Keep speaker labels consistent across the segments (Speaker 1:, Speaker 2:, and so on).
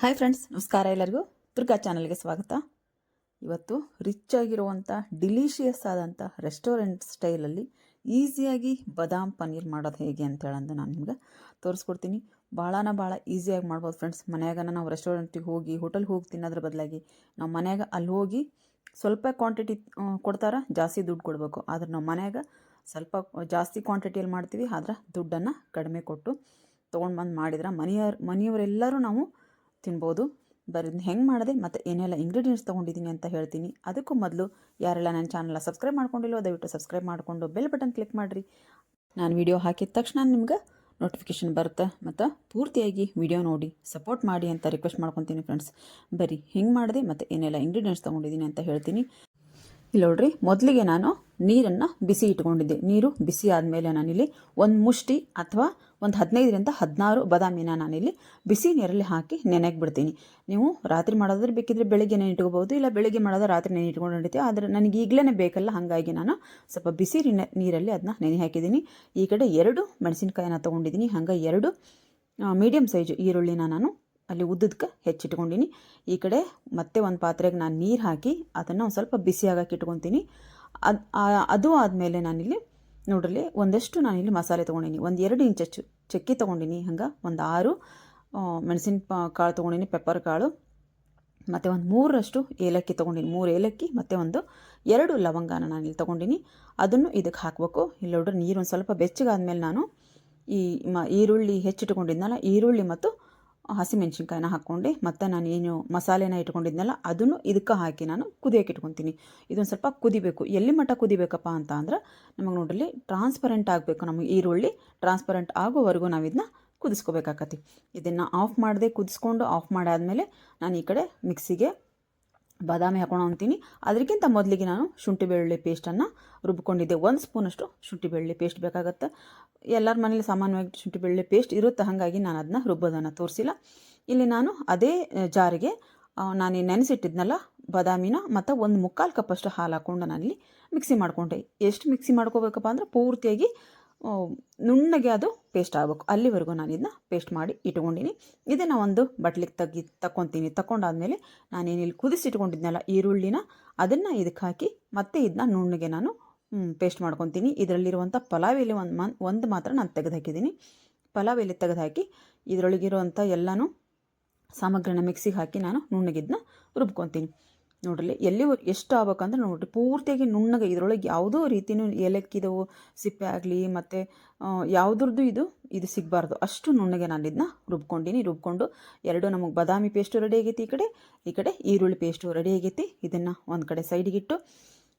Speaker 1: Hi friends, ನಮಸ್ಕಾರ. ಎಲ್ಲರಿಗೂ ದುರ್ಗಾ ಚಾನಲ್ಗೆ ಸ್ವಾಗತ. ಇವತ್ತು ರಿಚ್ ಆಗಿರುವಂಥ ಡಿಲಿಷಿಯಸ್ ಆದಂಥ ರೆಸ್ಟೋರೆಂಟ್ ಸ್ಟೈಲಲ್ಲಿ ಈಸಿಯಾಗಿ ಬಾದಾಮ್ ಪನ್ನೀರ್ ಮಾಡೋದು ಹೇಗೆ ಅಂತ ಹೇಳಂದು ನಾನು ನಿಮ್ಗೆ ತೋರಿಸ್ಕೊಡ್ತೀನಿ. ಭಾಳ ಈಸಿಯಾಗಿ ಮಾಡ್ಬೋದು ಫ್ರೆಂಡ್ಸ್. ಮನ್ಯಾಗ ನಾವು ರೆಸ್ಟೋರೆಂಟಿಗೆ ಹೋಗಿ ಹೋಟೆಲ್ಗೆ ಹೋಗಿ ತಿನ್ನೋದ್ರ ಬದಲಾಗಿ ನಾವು ಮನ್ಯಾಗ ಅಲ್ಲಿ ಹೋಗಿ ಸ್ವಲ್ಪ ಕ್ವಾಂಟಿಟಿ ಕೊಡ್ತಾರೆ, ಜಾಸ್ತಿ ದುಡ್ಡು ಕೊಡಬೇಕು. ಆದ್ರೆ ನಾವು ಮನ್ಯಾಗ ಸ್ವಲ್ಪ ಜಾಸ್ತಿ ಕ್ವಾಂಟಿಟಿಯಲ್ಲಿ ಮಾಡ್ತೀವಿ, ಆದ್ರೆ ದುಡ್ಡನ್ನು ಕಡಿಮೆ ಕೊಟ್ಟು ತೊಗೊಂಡು ಬಂದು ಮಾಡಿದ್ರೆ ಮನೆಯವರೆಲ್ಲರೂ ನಾವು ತಿನ್ಬೋದು. ಬರೀ ಹೆಂಗೆ ಮಾಡಿದೆ ಮತ್ತು ಏನೆಲ್ಲ ಇಂಗ್ರೀಡಿಯೆಂಟ್ಸ್ ತೊಗೊಂಡಿದ್ದೀನಿ ಅಂತ ಹೇಳ್ತೀನಿ. ಅದಕ್ಕೂ ಮೊದಲು ಯಾರೆಲ್ಲ ನನ್ನ ಚಾನಲ್ನ ಸಬ್ಸ್ಕ್ರೈಬ್ ಮಾಡ್ಕೊಂಡಿಲ್ವೋ ದಯವಿಟ್ಟು ಸಬ್ಸ್ಕ್ರೈಬ್ ಮಾಡಿಕೊಂಡು ಬೆಲ್ ಬಟನ್ ಕ್ಲಿಕ್ ಮಾಡಿರಿ. ನಾನು ವಿಡಿಯೋ ಹಾಕಿದ ತಕ್ಷಣ ನಿಮ್ಗೆ ನೋಟಿಫಿಕೇಷನ್ ಬರುತ್ತೆ. ಮತ್ತು ಪೂರ್ತಿಯಾಗಿ ವಿಡಿಯೋ ನೋಡಿ ಸಪೋರ್ಟ್ ಮಾಡಿ ಅಂತ ರಿಕ್ವೆಸ್ಟ್ ಮಾಡ್ಕೊತೀನಿ ಫ್ರೆಂಡ್ಸ್. ಬರೀ ಹೆಂಗೆ ಮಾಡಿದೆ ಮತ್ತು ಏನೆಲ್ಲ ಇಂಗ್ರೀಡಿಯೆಂಟ್ಸ್ ತೊಗೊಂಡಿದ್ದೀನಿ ಅಂತ ಹೇಳ್ತೀನಿ. ಇಲ್ಲಿ ನೋಡ್ರಿ, ಮೊದಲಿಗೆ ನಾನು ನೀರನ್ನು ಬಿಸಿ ಇಟ್ಕೊಂಡಿದ್ದೆ. ನೀರು ಬಿಸಿ ಆದಮೇಲೆ ನಾನಿಲ್ಲಿ ಒಂದು ಮುಷ್ಟಿ ಅಥವಾ ಒಂದು 15-16 ಬಾದಾಮಿನ ನಾನಿಲ್ಲಿ ಬಿಸಿ ನೀರಲ್ಲಿ ಹಾಕಿ ನೆನೆಗೆ ಬಿಡ್ತೀನಿ. ನೀವು ರಾತ್ರಿ ಮಾಡೋದ್ರೆ ಬೇಕಿದ್ರೆ ಬೆಳಿಗ್ಗೆ ನೆನಿಟ್ಕೋಬೋದು, ಇಲ್ಲ ಬೆಳಿಗ್ಗೆ ಮಾಡೋದ್ರೆ ರಾತ್ರಿ ನೆನಿಟ್ಕೊಂಡು ನಡೀತೀವಿ. ಆದರೆ ನನಗೆ ಈಗಲೇ ಬೇಕಲ್ಲ, ಹಾಗಾಗಿ ನಾನು ಸ್ವಲ್ಪ ಬಿಸಿ ನೀರಲ್ಲಿ ಅದನ್ನ ನೆನೆ ಹಾಕಿದ್ದೀನಿ. ಈ ಕಡೆ 2 ಮೆಣಸಿನ್ಕಾಯಿನ ತೊಗೊಂಡಿದ್ದೀನಿ. ಹಂಗೆ 2 ಮೀಡಿಯಮ್ ಸೈಜು ಈರುಳ್ಳಿನ ನಾನು ಅಲ್ಲಿ ಉದ್ದಕ್ಕೆ ಹೆಚ್ಚಿಟ್ಕೊಂಡಿನಿ. ಈ ಕಡೆ ಮತ್ತೆ ಒಂದು ಪಾತ್ರೆಗೆ ನಾನು ನೀರು ಹಾಕಿ ಅದನ್ನು ಒಂದು ಸ್ವಲ್ಪ ಬಿಸಿ ಆಗಕ್ಕೆ ಇಟ್ಕೊತೀನಿ. ಅದು ಆದಮೇಲೆ ನಾನಿಲ್ಲಿ ನೋಡ್ರಲ್ಲಿ ಒಂದಷ್ಟು ನಾನಿಲ್ಲಿ ಮಸಾಲೆ ತೊಗೊಂಡಿನಿ. ಒಂದು 2 ಇಂಚು ಚಕ್ಕಿ ತೊಗೊಂಡಿನಿ. ಹಂಗೆ ಒಂದು 6 ಕಾಳು ತೊಗೊಂಡಿನಿ, ಪೆಪ್ಪರ್ ಕಾಳು. ಮತ್ತು ಒಂದು 3ರಷ್ಟು ಏಲಕ್ಕಿ ತೊಗೊಂಡಿನಿ, 3 ಏಲಕ್ಕಿ ಮತ್ತು ಒಂದು 2 ಲವಂಗಾನ ನಾನಿಲ್ಲಿ ತೊಗೊಂಡಿನಿ. ಅದನ್ನು ಇದಕ್ಕೆ ಹಾಕಬೇಕು. ಇಲ್ಲಿ ನೋಡ್ರಿ, ನೀರು ಒಂದು ಸ್ವಲ್ಪ ಬೆಚ್ಚಗಾದ್ಮೇಲೆ ನಾನು ಈ ಈರುಳ್ಳಿ ಹೆಚ್ಚಿಟ್ಕೊಂಡಿದ್ನಲ್ಲ, ಈರುಳ್ಳಿ ಮತ್ತು ಹಸಿಮೆಣ್ಸಿನ್ಕಾಯಿನ ಹಾಕ್ಕೊಂಡು ಮತ್ತು ನಾನು ಏನು ಮಸಾಲೆನ ಇಟ್ಕೊಂಡಿದ್ನಲ್ಲ ಅದನ್ನು ಇದಕ್ಕೆ ಹಾಕಿ ನಾನು ಕುದಿಯೋಕೆ ಇಟ್ಕೊತೀನಿ. ಇದೊಂದು ಸ್ವಲ್ಪ ಕುದಿಬೇಕು. ಎಲ್ಲಿ ಮಟ್ಟ ಕುದಿಬೇಕಪ್ಪ ಅಂತ ಅಂದ್ರೆ ನಮಗೆ ನೋಡ್ರಿ ಟ್ರಾನ್ಸ್ಪರೆಂಟ್ ಆಗಬೇಕು. ನಮಗೆ ಈರುಳ್ಳಿ ಟ್ರಾನ್ಸ್ಪರೆಂಟ್ ಆಗೋವರೆಗೂ ನಾವು ಇದನ್ನ ಕುದಿಸ್ಕೋಬೇಕಾಕತಿ. ಇದನ್ನು ಆಫ್ ಮಾಡದೆ ಕುದಿಸ್ಕೊಂಡು ಆಫ್ ಮಾಡಾದಮೇಲೆ ನಾನು ಈ ಕಡೆ ಮಿಕ್ಸಿಗೆ ಬಾದಾಮಿ ಹಾಕೊಂಡು ಅಂತೀನಿ. ಅದಕ್ಕಿಂತ ಮೊದಲಿಗೆ ನಾನು ಶುಂಠಿ ಬೆಳ್ಳುಳ್ಳಿ ಪೇಸ್ಟನ್ನು ರುಬ್ಕೊಂಡಿದ್ದೆ. 1 ಸ್ಪೂನಷ್ಟು ಶುಂಠಿ ಬೆಳ್ಳುಳ್ಳಿ ಪೇಸ್ಟ್ ಬೇಕಾಗುತ್ತೆ. ಎಲ್ಲರ ಮನೇಲಿ ಸಾಮಾನ್ಯವಾಗಿ ಶುಂಠಿ ಬೆಳ್ಳುಳ್ಳಿ ಪೇಸ್ಟ್ ಇರುತ್ತೆ, ಹಾಗಾಗಿ ನಾನು ಅದನ್ನ ರುಬ್ಬೋದನ್ನು ತೋರಿಸಿಲ್ಲ. ಇಲ್ಲಿ ನಾನು ಅದೇ ಜಾರಿಗೆ ನಾನು ನೆನೆಸಿಟ್ಟಿದ್ನಲ್ಲ ಬಾದಾಮಿನ ಮತ್ತು 1/4 ಕಪ್ಪಷ್ಟು ಹಾಲು ಹಾಕ್ಕೊಂಡು ನಾನಿಲ್ಲಿ ಮಿಕ್ಸಿ ಮಾಡಿಕೊಂಡೆ. ಎಷ್ಟು ಮಿಕ್ಸಿ ಮಾಡ್ಕೋಬೇಕಪ್ಪ ಅಂದ್ರೆ ಪೂರ್ತಿಯಾಗಿ ನುಣ್ಣಗೆ ಅದು ಪೇಸ್ಟ್ ಆಗಬೇಕು. ಅಲ್ಲಿವರೆಗೂ ನಾನು ಇದನ್ನ ಪೇಸ್ಟ್ ಮಾಡಿ ಇಟ್ಕೊಂಡಿನಿ. ಇದನ್ನು ಒಂದು ಬಟ್ಲಿಗೆ ತಗೊಂಡಾದ್ಮೇಲೆ ನಾನೇನಿಲ್ಲಿ ಕುದಿಸಿಟ್ಕೊಂಡಿದ್ನಲ್ಲ ಈರುಳ್ಳಿನ ಅದನ್ನು ಇದಕ್ಕೆ ಹಾಕಿ ಮತ್ತೆ ಇದನ್ನ ನುಣ್ಣಗೆ ನಾನು ಪೇಸ್ಟ್ ಮಾಡ್ಕೊತೀನಿ. ಇದರಲ್ಲಿರುವಂಥ ಪಲಾವ್ ಎಲೆ ಒಂದು ಮಾತ್ರ ನಾನು ತೆಗೆದು ಹಾಕಿದ್ದೀನಿ. ಪಲಾವ್ ಎಲೆ ತೆಗೆದು ಹಾಕಿ ಇದರೊಳಗಿರುವಂಥ ಎಲ್ಲನೂ ಸಾಮಗ್ರಿನ ಮಿಕ್ಸಿಗೆ ಹಾಕಿ ನಾನು ನುಣ್ಣಗಿದ್ದನ್ನ ರುಬ್ಕೊತೀನಿ. ನೋಡ್ರಿ, ಎಲ್ಲಿ ಎಷ್ಟು ಆಗ್ಬೇಕಂದ್ರೆ ನೋಡಿರಿ ಪೂರ್ತಿಯಾಗಿ ನುಣ್ಣಗೆ. ಇದರೊಳಗೆ ಯಾವುದೋ ರೀತಿಯೂ ಏಲಕ್ಕಿದು ಸಿಪ್ಪೆ ಆಗಲಿ ಮತ್ತು ಯಾವುದ್ರದ್ದು ಇದು ಸಿಗಬಾರ್ದು, ಅಷ್ಟು ನುಣ್ಣಗೆ ನಾನು ಇದನ್ನ ರುಬ್ಕೊಂಡು 2 ನಮಗೆ ಬಾದಾಮಿ ಪೇಸ್ಟು ರೆಡಿ ಆಗೈತಿ. ಈ ಕಡೆ ಈರುಳ್ಳಿ ಪೇಸ್ಟು ರೆಡಿ ಆಗೈತಿ. ಇದನ್ನು ಒಂದು ಕಡೆ ಸೈಡಿಗಿಟ್ಟು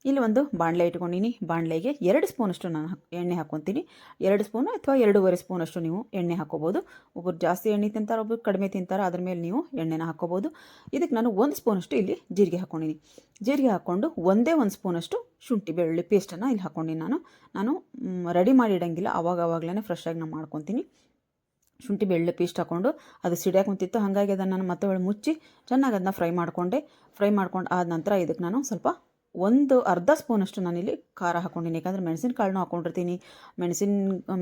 Speaker 1: ಇಲ್ಲಿ ಒಂದು ಬಾಣಲೆ ಇಟ್ಕೊಂಡಿನಿ. ಬಾಣಲೆಗೆ 2 ಸ್ಪೂನಷ್ಟು ನಾನು ಎಣ್ಣೆ ಹಾಕ್ಕೊತೀನಿ. 2 ಸ್ಪೂನು ಅಥವಾ 2.5 ಸ್ಪೂನಷ್ಟು ನೀವು ಎಣ್ಣೆ ಹಾಕ್ಕೋಬೋದು. ಒಬ್ಬರು ಜಾಸ್ತಿ ಎಣ್ಣೆ ತಿಂತಾರೆ, ಒಬ್ಬರು ಕಡಿಮೆ ತಿಂತಾರೆ, ಅದ್ರ ಮೇಲೆ ನೀವು ಎಣ್ಣೆನ ಹಾಕ್ಕೋಬೋದು. ಇದಕ್ಕೆ ನಾನು 1 ಸ್ಪೂನಷ್ಟು ಇಲ್ಲಿ ಜೀರಿಗೆ ಹಾಕ್ಕೊಂಡಿನಿ. ಜೀರಿಗೆ ಹಾಕ್ಕೊಂಡು 1 ಸ್ಪೂನಷ್ಟು ಶುಂಠಿ ಬೆಳ್ಳುಳ್ಳಿ ಪೇಸ್ಟನ್ನು ಇಲ್ಲಿ ಹಾಕ್ಕೊಂಡಿನಿ. ನಾನು ರೆಡಿ ಮಾಡಿ ಇಡೋಂಗಿಲ್ಲ, ಆವಾಗಲೇ ಫ್ರೆಶಾಗಿ ನಾನು ಮಾಡ್ಕೊತೀನಿ. ಶುಂಠಿ ಬೆಳ್ಳುಳ್ಳಿ ಪೇಸ್ಟ್ ಹಾಕ್ಕೊಂಡು ಅದು ಸಿಡಿಯಾಕೆ ಕುಂತಿತ್ತು, ಹಾಗಾಗಿ ಅದನ್ನು ನಾನು ಮತ್ತೆ ಮುಚ್ಚಿ ಚೆನ್ನಾಗಿ ಅದನ್ನ ಫ್ರೈ ಮಾಡ್ಕೊಂಡು ಆದ ನಂತರ ಇದಕ್ಕೆ ನಾನು ಸ್ವಲ್ಪ ಒಂದು ಅರ್ಧ ಸ್ಪೂನಷ್ಟು ನಾನಿಲ್ಲಿ ಖಾರ ಹಾಕ್ಕೊಂಡಿನಿ. ಯಾಕಂದರೆ ಮೆಣಸಿನಕಾಳನ್ನೂ ಹಾಕ್ಕೊಂಡಿರ್ತೀನಿ,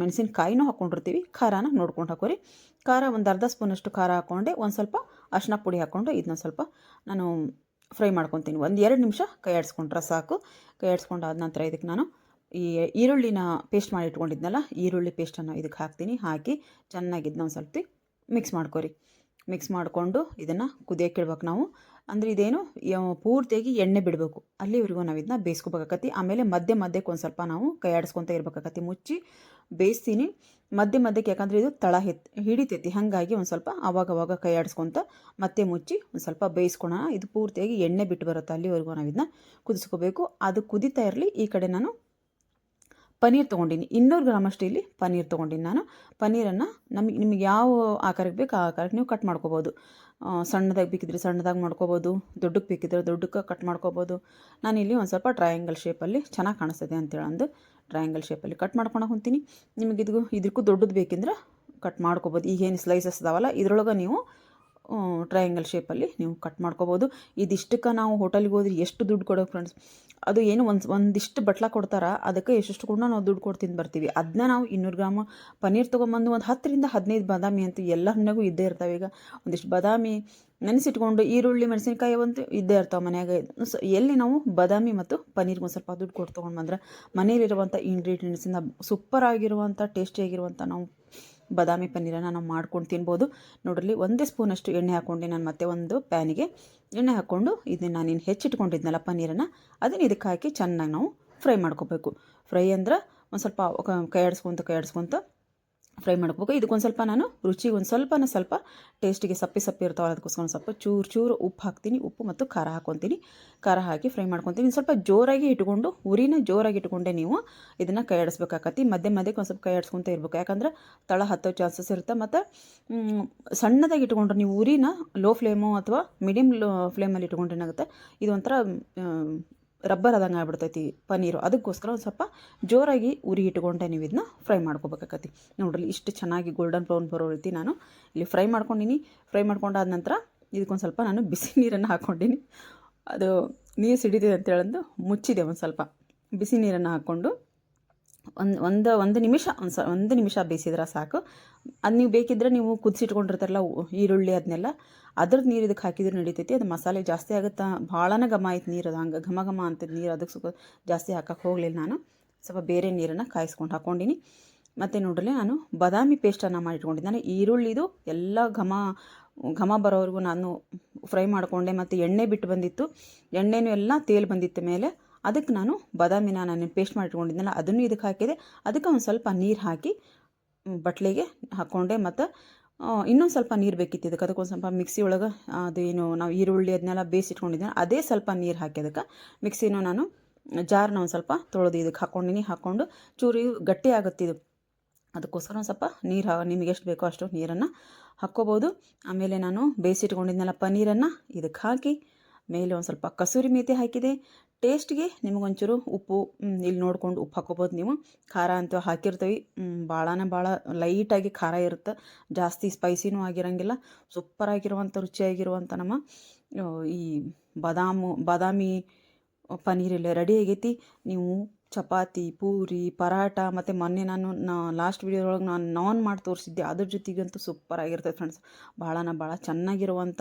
Speaker 1: ಮೆಣಸಿನಕಾಯಿನೂ ಹಾಕ್ಕೊಂಡಿರ್ತೀವಿ. ಖಾರನ ನೋಡ್ಕೊಂಡು ಹಾಕೋರಿ. ಖಾರ ಒಂದು ಅರ್ಧ ಸ್ಪೂನಷ್ಟು ಖಾರ ಹಾಕ್ಕೊಂಡೆ. ಒಂದು ಸ್ವಲ್ಪ ಅರಿಶಿನ ಪುಡಿ ಹಾಕ್ಕೊಂಡು ಇದನ್ನ ಸ್ವಲ್ಪ ನಾನು ಫ್ರೈ ಮಾಡ್ಕೊತೀನಿ. 1-2 ನಿಮಿಷ ಕೈ ಆಡಿಸ್ಕೊಂಡ್ರೆ ಸಾಕು. ಕೈ ಆಡಿಸ್ಕೊಂಡು ಆದ ನಂತರ ಇದಕ್ಕೆ ನಾನು ಈ ಈರುಳ್ಳಿನ ಪೇಸ್ಟ್ ಮಾಡಿ ಇಟ್ಕೊಂಡಿದ್ನಲ್ಲ, ಈರುಳ್ಳಿ ಪೇಸ್ಟನ್ನು ಇದಕ್ಕೆ ಹಾಕ್ತೀನಿ. ಹಾಕಿ ಚೆನ್ನಾಗಿ ಇದನ್ನ ಒಂದು ಸ್ವಲ್ಪ ಮಿಕ್ಸ್ ಮಾಡಿಕೊಂಡು ಇದನ್ನು ಕುದಿಯೋಕೆ ಇಡ್ಬೇಕು ನಾವು. ಅಂದರೆ ಇದೇನು ಪೂರ್ತಿಯಾಗಿ ಎಣ್ಣೆ ಬಿಡಬೇಕು, ಅಲ್ಲಿವರೆಗೂ ನಾವು ಇದನ್ನ ಬೇಯಿಸ್ಕೋಬೇಕಾಗತ್ತೆ. ಆಮೇಲೆ ಮಧ್ಯಕ್ಕೆ ಒಂದು ಸ್ವಲ್ಪ ನಾವು ಕೈ ಆಡಿಸ್ಕೊತ ಇರಬೇಕಾಗತ್ತೆ. ಮುಚ್ಚಿ ಬೇಯಿಸ್ತೀನಿ ಮಧ್ಯಕ್ಕೆ, ಯಾಕಂದರೆ ಇದು ತಳ ಹಿಡಿತೈತಿ. ಹಾಗಾಗಿ ಒಂದು ಸ್ವಲ್ಪ ಆವಾಗ ಕೈ ಆಡಿಸ್ಕೊತ ಮತ್ತೆ ಮುಚ್ಚಿ ಒಂದು ಸ್ವಲ್ಪ ಬೇಯಿಸ್ಕೊಳೋಣ. ಇದು ಪೂರ್ತಿಯಾಗಿ ಎಣ್ಣೆ ಬಿಟ್ಟು ಬರುತ್ತೆ, ಅಲ್ಲಿವರೆಗೂ ನಾವು ಇದನ್ನ ಕುದಿಸ್ಕೋಬೇಕು. ಅದು ಕುದಿತಾ ಇರಲಿ. ಈ ಕಡೆ ನಾನು ಪನ್ನೀರ್ ತೊಗೊಂಡಿನಿ. 200 ಗ್ರಾಮಷ್ಟು ಇಲ್ಲಿ ಪನ್ನೀರ್ ತೊಗೊಂಡಿನಿ ನಾನು. ಪನ್ನೀರನ್ನು ನಿಮಗೆ ಯಾವ ಆಕಾರಕ್ಕೆ ಬೇಕು ಆ ಆಕಾರಕ್ಕೆ ನೀವು ಕಟ್ ಮಾಡ್ಕೋಬೋದು. ಸಣ್ಣದಾಗಿ ಬೇಕಿದ್ರೆ ಸಣ್ಣದಾಗಿ ಮಾಡ್ಕೋಬೋದು, ದೊಡ್ಡಕ್ಕೆ ಬೇಕಿದ್ರೆ ದೊಡ್ಡಕ್ಕೆ ಕಟ್ ಮಾಡ್ಕೋಬೋದು. ನಾನಿಲ್ಲಿ ಒಂದು ಸ್ವಲ್ಪ ಟ್ರಯಾಂಗಲ್ ಶೇಪಲ್ಲಿ ಚೆನ್ನಾಗಿ ಕಾಣಿಸ್ತದೆ ಅಂತೇಳಂದು ಟ್ರಯಾಂಗಲ್ ಶೇಪಲ್ಲಿ ಕಟ್ ಮಾಡ್ಕೊಂಡು ಹೊಂತೀನಿ. ನಿಮಗೆ ಇದಕ್ಕೂ ದೊಡ್ಡದು ಬೇಕೆಂದ್ರೆ ಕಟ್ ಮಾಡ್ಕೋಬೋದು. ಈಗೇನು ಸ್ಲೈಸಸ್ ಇದಾವಲ್ಲ ಇದರೊಳಗೆ ನೀವು ಟ್ರಯಾಂಗಲ್ ಶೇಪಲ್ಲಿ ನೀವು ಕಟ್ ಮಾಡ್ಕೋಬೋದು. ಇದಿಷ್ಟಕ್ಕೆ ನಾವು ಹೋಟೆಲ್ಗೆ ಹೋದ್ರೆ ಎಷ್ಟು ದುಡ್ಡು ಕೊಡೋಕೆ ಫ್ರೆಂಡ್ಸ್, ಅದು ಏನು ಒಂದಿಷ್ಟು ಬಟ್ಲ ಕೊಡ್ತಾರ, ಅದಕ್ಕೆ ಎಷ್ಟೆಷ್ಟು ಕೂಡ ನಾವು ದುಡ್ಡು ಕೊಟ್ಟು ತಿಂದು ಬರ್ತೀವಿ. ಅದನ್ನ ನಾವು 200 ಗ್ರಾಮ್ ಪನ್ನೀರ್ ತೊಗೊಂಬಂದು ಒಂದು 10ರಿಂದ 15 ಬಾದಾಮಿ ಅಂತೂ ಎಲ್ಲ ಹಣ್ಣಾಗೂ ಇದ್ದೇ ಇರ್ತಾವೆ. ಈಗ ಒಂದಿಷ್ಟು ಬಾದಾಮಿ ನೆನೆಸಿಟ್ಕೊಂಡು ಈರುಳ್ಳಿ ಮೆಣಸಿನ್ಕಾಯಿ ಒಂದು ಇದ್ದೇ ಇರ್ತಾವೆ ಮನ್ಯಾಗ. ಎಲ್ಲಿ ನಾವು ಬಾದಾಮಿ ಮತ್ತು ಪನ್ನೀರ್ಗೆ ಒಂದು ಸ್ವಲ್ಪ ದುಡ್ಡು ಕೊಟ್ಟು ತೊಗೊಂಡು ಬಂದ್ರೆ ಮನೇಲಿರುವಂಥ ಇಂಗ್ರೀಡಿಯೆಂಟ್ಸಿಂದ ಸೂಪರ್ ಆಗಿರುವಂಥ ಟೇಸ್ಟಿಯಾಗಿರುವಂಥ ನಾವು ಬಾದಾಮಿ ಪನ್ನೀರನ್ನು ನಾವು ಮಾಡ್ಕೊಂಡು ತಿನ್ಬೋದು. ನೋಡ್ರಿ, 1 ಸ್ಪೂನಷ್ಟು ಎಣ್ಣೆ ಹಾಕ್ಕೊಂಡು ನಾನು ಮತ್ತೆ ಒಂದು ಪ್ಯಾನಿಗೆ ಎಣ್ಣೆ ಹಾಕ್ಕೊಂಡು ಇದನ್ನು ನಾನು ಹೆಚ್ಚಿಟ್ಕೊಂಡಿದ್ನಲ್ಲ ಪನ್ನೀರನ್ನು, ಅದನ್ನು ಇದಕ್ಕೆ ಹಾಕಿ ಚೆನ್ನಾಗಿ ನಾವು ಫ್ರೈ ಮಾಡ್ಕೋಬೇಕು. ಫ್ರೈ ಅಂದ್ರೆ ಒಂದು ಸ್ವಲ್ಪ ಕೈ ಆಡಿಸ್ಕೊಂತ ಫ್ರೈ ಮಾಡ್ಕೋಬೇಕು. ಇದಕ್ಕೊಂದು ಸ್ವಲ್ಪ ನಾನು ರುಚಿಗೆ ಒಂದು ಸ್ವಲ್ಪ ಟೇಸ್ಟಿಗೆ ಸಪ್ಪೆ ಇರ್ತಾವಲ್ಲ, ಅದಕ್ಕೋಸ್ಕರ ಒಂದು ಸ್ವಲ್ಪ ಚೂರು ಉಪ್ಪು ಹಾಕ್ತೀನಿ. ಉಪ್ಪು ಮತ್ತು ಖಾರ ಹಾಕ್ಕೊತೀನಿ. ಖಾರ ಹಾಕಿ ಫ್ರೈ ಮಾಡ್ಕೊತೀನಿ. ಸ್ವಲ್ಪ ಜೋರಾಗಿ ಇಟ್ಕೊಂಡು, ಉರಿನ ಜೋರಾಗಿ ಇಟ್ಕೊಂಡೆ ನೀವು ಇದನ್ನು ಕೈ ಆಡಿಸ್ಬೇಕಾಗತ್ತೆ. ಮಧ್ಯಕ್ಕೆ ಒಂದು ಸ್ವಲ್ಪ ಕೈ ಆಡಿಸ್ಕೊತ ಇರ್ಬೇಕು, ಯಾಕಂದ್ರೆ ತಳ ಹತ್ತೋ ಚಾನ್ಸಸ್ ಇರುತ್ತೆ. ಮತ್ತು ಸಣ್ಣದಾಗಿ ಇಟ್ಕೊಂಡ್ರೆ ನೀವು ಉರಿನ ಲೋ ಫ್ಲೇಮು ಅಥವಾ ಮೀಡಿಯಮ್ ಫ್ಲೇಮಲ್ಲಿ ಇಟ್ಕೊಂಡ್ರೆ ಏನಾಗುತ್ತೆ, ಇದು ಒಂಥರ ರಬ್ಬರ್ ಆದಂಗೆ ಆಗ್ಬಿಡ್ತೈತಿ ಪನ್ನೀರು. ಅದಕ್ಕೋಸ್ಕರ ಒಂದು ಸ್ವಲ್ಪ ಜೋರಾಗಿ ಉರಿ ಇಟ್ಕೊಂಡೆ ನೀವು ಇದನ್ನ ಫ್ರೈ ಮಾಡ್ಕೋಬೇಕಾಗತ್ತೆ. ನೋಡ್ರಿ, ಇಷ್ಟು ಚೆನ್ನಾಗಿ ಗೋಲ್ಡನ್ ಬ್ರೌನ್ ಬರೋ ರೀತಿ ನಾನು ಇಲ್ಲಿ ಫ್ರೈ ಮಾಡ್ಕೊಂಡಿನಿ. ಫ್ರೈ ಮಾಡ್ಕೊಂಡಾದ ನಂತರ ಇದಕ್ಕೊಂದು ಸ್ವಲ್ಪ ನಾನು ಬಿಸಿ ನೀರನ್ನು ಹಾಕ್ಕೊಂಡಿನಿ. ಅದು ನೀರು ಸಿಡಿದಿದೆ ಅಂತೇಳಂದು ಮುಚ್ಚಿದೆ. ಒಂದು ಸ್ವಲ್ಪ ಬಿಸಿ ನೀರನ್ನು ಹಾಕ್ಕೊಂಡು ಒಂದು ನಿಮಿಷ ಬೇಯಿಸಿದ್ರೆ ಸಾಕು. ಅದು ನೀವು ಬೇಕಿದ್ದರೆ ನೀವು ಕುದಿಸಿಟ್ಕೊಂಡಿರ್ತಾರಲ್ಲ ಈರುಳ್ಳಿ ಅದನ್ನೆಲ್ಲ, ಅದ್ರದ್ದು ನೀರು ಇದಕ್ಕೆ ಹಾಕಿದ್ರೆ ನಡೀತೈತಿ. ಅದು ಮಸಾಲೆ ಜಾಸ್ತಿ ಆಗುತ್ತೆ, ಭಾಳನೇ ಘಮ ಆಯ್ತು ನೀರು, ಅದು ಹಂಗೆ ಘಮ ಅಂತದ್ದು ನೀರು. ಅದಕ್ಕೆ ಸ್ವಲ್ಪ ಜಾಸ್ತಿ ಹಾಕಕ್ಕೆ ಹೋಗಲಿಲ್ಲ, ನಾನು ಸ್ವಲ್ಪ ಬೇರೆ ನೀರನ್ನು ಕಾಯಿಸ್ಕೊಂಡು ಹಾಕ್ಕೊಂಡಿನಿ. ಮತ್ತು ನೋಡ್ರಿ, ನಾನು ಬಾದಾಮಿ ಪೇಸ್ಟನ್ನು ಮಾಡಿಟ್ಕೊಂಡಿದ್ದೆ. ನಾನು ಈರುಳ್ಳಿದು ಎಲ್ಲ ಘಮ ಬರೋವರೆಗೂ ನಾನು ಫ್ರೈ ಮಾಡಿಕೊಂಡೆ. ಮತ್ತು ಎಣ್ಣೆ ಬಿಟ್ಟು ಬಂದಿತ್ತು, ಎಣ್ಣೆನೂ ಎಲ್ಲ ತೇಲ್ ಬಂದಿತ್ತು ಮೇಲೆ. ಅದಕ್ಕೆ ನಾನು ಬಾದಾಮಿನ ಪೇಸ್ಟ್ ಮಾಡಿಟ್ಕೊಂಡಿದ್ದೆನಲ್ಲ ಅದನ್ನು ಇದಕ್ಕೆ ಹಾಕಿದೆ. ಅದಕ್ಕೆ ಒಂದು ಸ್ವಲ್ಪ ನೀರು ಹಾಕಿ ಬಟ್ಲಿಗೆ ಹಾಕ್ಕೊಂಡೆ. ಮತ್ತು ಇನ್ನೊಂದು ಸ್ವಲ್ಪ ನೀರು ಬೇಕಿತ್ತು ಇದಕ್ಕೆ. ಅದಕ್ಕೊಂದು ಸ್ವಲ್ಪ ಮಿಕ್ಸಿ ಒಳಗೆ ಅದು ಏನು ನಾವು ಈರುಳ್ಳಿ ಅದನ್ನೆಲ್ಲ ಬೇಯಿಸಿಟ್ಕೊಂಡಿದ್ದೇನೆ, ಅದೇ ಸ್ವಲ್ಪ ನೀರು ಹಾಕಿ ಅದಕ್ಕೆ ಮಿಕ್ಸಿನೂ ನಾನು ಜಾರ್ನ ಒಂದು ಸ್ವಲ್ಪ ತೊಳೆದು ಇದಕ್ಕೆ ಹಾಕ್ಕೊಂಡು ಚೂರು ಗಟ್ಟಿ ಆಗುತ್ತಿದ್ದು, ಅದಕ್ಕೋಸ್ಕರ ಒಂದು ಸ್ವಲ್ಪ ನೀರು ನಿಮಗೆ ಎಷ್ಟು ಬೇಕೋ ಅಷ್ಟು ನೀರನ್ನು ಹಾಕ್ಕೋಬೋದು. ಆಮೇಲೆ ನಾನು ಬೇಯಿಸಿಟ್ಕೊಂಡಿದ್ನೆಲ್ಲ ಪನ್ನೀರನ್ನು ಇದಕ್ಕೆ ಹಾಕಿ ಮೇಲೆ ಒಂದು ಸ್ವಲ್ಪ ಕಸೂರಿ ಮೇಥಿ ಹಾಕಿದೆ. ಟೇಸ್ಟ್ಗೆ ನಿಮಗೊಂಚೂರು ಉಪ್ಪು ಇಲ್ಲಿ ನೋಡ್ಕೊಂಡು ಉಪ್ಪು ಹಾಕ್ಕೋಬೋದು ನೀವು. ಖಾರ ಅಂತೂ ಹಾಕಿರ್ತೀವಿ, ಭಾಳ ಲೈಟಾಗಿ ಖಾರ ಇರುತ್ತೆ, ಜಾಸ್ತಿ ಸ್ಪೈಸಿನೂ ಆಗಿರೋಂಗಿಲ್ಲ. ಸೂಪರಾಗಿರುವಂಥ ರುಚಿಯಾಗಿರುವಂಥ ನಮ್ಮ ಈ ಬಾದಾಮಿ ಪನ್ನೀರ್ ಇಲ್ಲಿ ರೆಡಿ ಆಗೈತಿ. ನೀವು ಚಪಾತಿ, ಪೂರಿ, ಪರಾಟ ಮತ್ತು ಮೊನ್ನೆ ನಾನು ಲಾಸ್ಟ್ ವಿಡಿಯೋದೊಳಗೆ ನಾನು ನಾನ್ ಮಾಡಿ ತೋರಿಸಿದ್ದೆ, ಅದ್ರ ಜೊತೆಗಂತೂ ಸೂಪರ್ ಆಗಿರ್ತದೆ ಫ್ರೆಂಡ್ಸ್. ಭಾಳ ಚೆನ್ನಾಗಿರುವಂಥ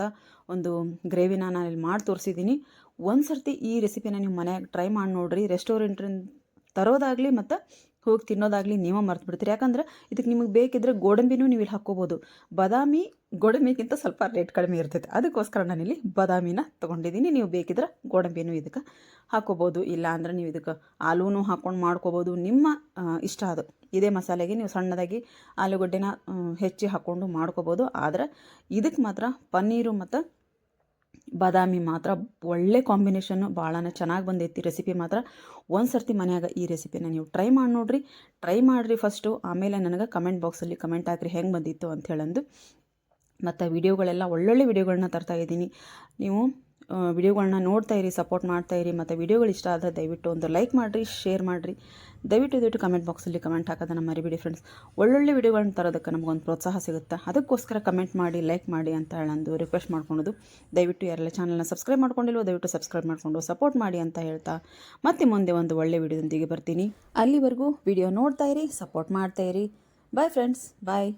Speaker 1: ಒಂದು ಗ್ರೇವಿನ ನಾನು ಇಲ್ಲಿ ಮಾಡಿ ತೋರಿಸಿದ್ದೀನಿ. ಒಂದು ಸರ್ತಿ ಈ ರೆಸಿಪಿನ ನೀವು ಮನ್ಯಾಗ ಟ್ರೈ ಮಾಡಿ ನೋಡಿರಿ. ರೆಸ್ಟೋರೆಂಟ್ರಿಂದ ತರೋದಾಗಲಿ ಮತ್ತು ಹೋಗಿ ತಿನ್ನೋದಾಗಲಿ ನೀವು ಮರ್ತು ಬಿಡ್ತೀರಿ. ಯಾಕಂದ್ರೆ ಇದಕ್ಕೆ ನಿಮಗೆ ಬೇಕಿದ್ರೆ ಗೋಡಂಬಿನೂ ನೀವು ಇಲ್ಲಿ ಹಾಕ್ಕೋಬೋದು. ಬಾದಾಮಿ ಗೋಡಂಬಿಗಿಂತ ಸ್ವಲ್ಪ ರೇಟ್ ಕಡಿಮೆ ಇರ್ತೈತೆ, ಅದಕ್ಕೋಸ್ಕರ ನಾನಿಲ್ಲಿ ಬಾದಾಮಿನ ತೊಗೊಂಡಿದ್ದೀನಿ. ನೀವು ಬೇಕಿದ್ರೆ ಗೋಡಂಬಿನೂ ಇದಕ್ಕೆ ಹಾಕ್ಕೋಬೋದು. ಇಲ್ಲ ಅಂದ್ರೆ ನೀವು ಇದಕ್ಕೆ ಆಲೂನೂ ಹಾಕ್ಕೊಂಡು ಮಾಡ್ಕೋಬೋದು, ನಿಮ್ಮ ಇಷ್ಟ. ಅದು ಇದೇ ಮಸಾಲೆಗೆ ನೀವು ಸಣ್ಣದಾಗಿ ಆಲೂಗಡ್ಡೆನ ಹೆಚ್ಚಿ ಹಾಕ್ಕೊಂಡು ಮಾಡ್ಕೋಬೋದು. ಆದರೆ ಇದಕ್ಕೆ ಮಾತ್ರ ಪನ್ನೀರು ಮತ್ತು ಬಾದಾಮಿ ಮಾತ್ರ ಒಳ್ಳೆ ಕಾಂಬಿನೇಷನ್ನು, ಭಾಳನೇ ಚೆನ್ನಾಗಿ ಬಂದೈತಿ ರೆಸಿಪಿ ಮಾತ್ರ. ಒಂದು ಸರ್ತಿ ಮನ್ಯಾಗ ಈ ರೆಸಿಪಿನ ನೀವು ಟ್ರೈ ಮಾಡಿ ನೋಡಿರಿ. ಟ್ರೈ ಮಾಡಿರಿ ಫಸ್ಟು, ಆಮೇಲೆ ನನಗೆ ಕಮೆಂಟ್ ಬಾಕ್ಸಲ್ಲಿ ಕಮೆಂಟ್ ಹಾಕಿರಿ ಹೆಂಗೆ ಬಂದಿತ್ತು ಅಂತ ಹೇಳಂದು. ಮತ್ತು ವಿಡಿಯೋಗಳೆಲ್ಲ ಒಳ್ಳೊಳ್ಳೆ ವಿಡಿಯೋಗಳನ್ನ ತರ್ತಾಯಿದ್ದೀನಿ. ನೀವು ವಿಡಿಯೋಗಳನ್ನ ನೋಡ್ತಾಯಿರಿ, ಸಪೋರ್ಟ್ ಮಾಡ್ತಾಯಿರಿ. ಮತ್ತು ವಿಡಿಯೋಗಳು ಇಷ್ಟ ಆದರೆ ದಯವಿಟ್ಟು ಒಂದು ಲೈಕ್ ಮಾಡಿರಿ, ಶೇರ್ ಮಾಡಿರಿ. ದಯವಿಟ್ಟು ಕಮೆಂಟ್ ಬಾಕ್ಸಲ್ಲಿ ಕಮೆಂಟ್ ಹಾಕೋದನ್ನು ಮರಿಬೇಡಿ ಫ್ರೆಂಡ್ಸ್. ಒಳ್ಳೊಳ್ಳೆ ವಿಡಿಯೋಗಳನ್ನ ತರೋದಕ್ಕೆ ನಮಗೊಂದು ಪ್ರೋತ್ಸಾಹ ಸಿಗುತ್ತೆ. ಅದಕ್ಕೋಸ್ಕರ ಕಮೆಂಟ್ ಮಾಡಿ, ಲೈಕ್ ಮಾಡಿ ಅಂತ ಹೇಳಂದು ರಿಕ್ವೆಸ್ಟ್ ಮಾಡ್ಕೊಳೋದು. ದಯವಿಟ್ಟು ಯಾರೆಲ್ಲ ಚಾನಲ್ನ ಸಬ್ಸ್ಕ್ರೈಬ್ ಮಾಡ್ಕೊಂಡಿಲ್ವೋ ದಯವಿಟ್ಟು ಸಬ್ಸ್ಕ್ರೈಬ್ ಮಾಡಿಕೊಂಡು ಸಪೋರ್ಟ್ ಮಾಡಿ ಅಂತ ಹೇಳ್ತಾ, ಮತ್ತೆ ಮುಂದೆ ಒಂದು ಒಳ್ಳೆ ವಿಡಿಯೋದೊಂದಿಗೆ ಬರ್ತೀನಿ. ಅಲ್ಲಿವರೆಗೂ ವಿಡಿಯೋ ನೋಡ್ತಾಯಿರಿ, ಸಪೋರ್ಟ್ ಮಾಡ್ತಾಯಿರಿ. ಬಾಯ್ ಫ್ರೆಂಡ್ಸ್, ಬಾಯ್.